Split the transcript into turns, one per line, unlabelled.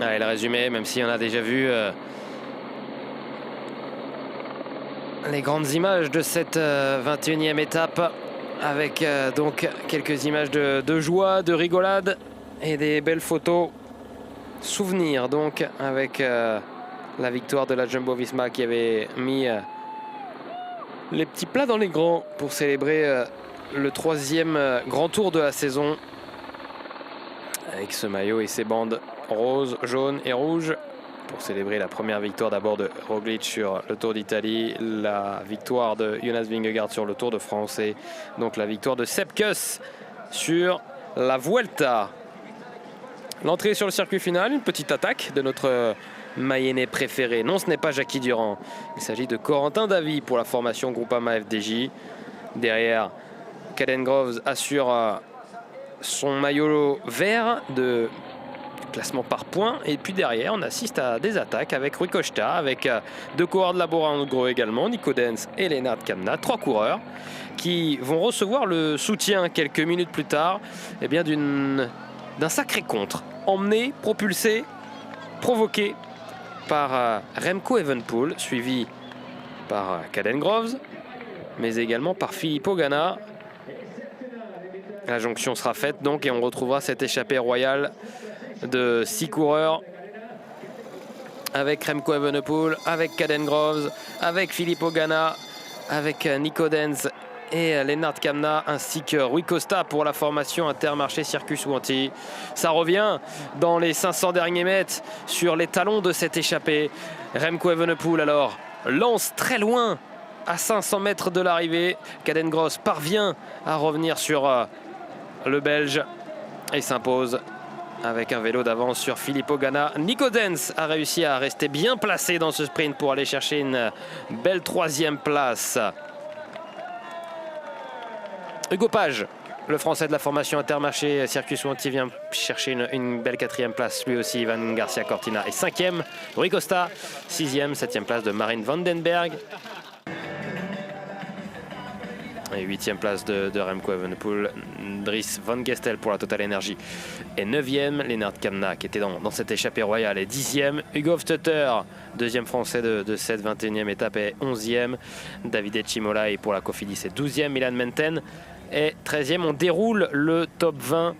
Allez, le résumé, même si on a déjà vu les grandes images de cette 21e étape, avec donc quelques images de joie, de rigolade et des belles photos. Souvenirs donc avec la victoire de la Jumbo-Visma qui avait mis les petits plats dans les grands pour célébrer le 3e grand tour de la saison, avec ce maillot et ces bandes roses, jaunes et rouges pour célébrer la première victoire d'abord de Roglic sur le Tour d'Italie, la victoire de Jonas Vingegaard sur le Tour de France et donc la victoire de Sepp Kuss sur la Vuelta. L'entrée sur le circuit final, une petite attaque de notre Mayennais préféré. Non, ce n'est pas Jackie Durand. Il s'agit de Corentin Davi pour la formation Groupama FDJ. Derrière, Caden Groves assure son maillot vert de classement par points. Et puis derrière, on assiste à des attaques avec Rui Costa, avec deux coureurs de Labora en gros également, Nico Denz et Lennart Kamna. 3 coureurs qui vont recevoir le soutien quelques minutes plus tard d'un sacré contre. Emmené, propulsé, provoqué par Remco Evenepoel, suivi par Caden Groves, mais également par Filippo Ganna. La jonction sera faite donc et on retrouvera cette échappée royale de 6 coureurs avec Remco Evenepoel, avec Caden Groves, avec Filippo Ganna, avec Nico Denz et Lennart Kamna, ainsi que Rui Costa pour la formation Intermarché Circus Wanty. Ça revient dans les 500 derniers mètres sur les talons de cette échappée. Remco Evenepoel alors lance très loin à 500 mètres de l'arrivée. Caden Groves parvient à revenir sur le Belge et s'impose avec un vélo d'avance sur Filippo Ganna. Nico Denz a réussi à rester bien placé dans ce sprint pour aller chercher une belle 3e place. Hugo Page, le Français de la formation Intermarché Circus Wanty, vient chercher une belle 4e place. Lui aussi, Ivan Garcia Cortina est 5e. Rui Costa, 6e, 7e place de Marine Vandenberg. Et 8e place de Remco Evenepoel. Dries Van Gestel pour la Total Energy est 9e. Lennart Kamna, qui était dans cette échappée royale, est 10e. Hugo Hofstetter, 2e français de cette 21e étape, est 11e. Davide Cimolai pour la Cofidis est 12e. Milan Menten est 13e. On déroule le top 20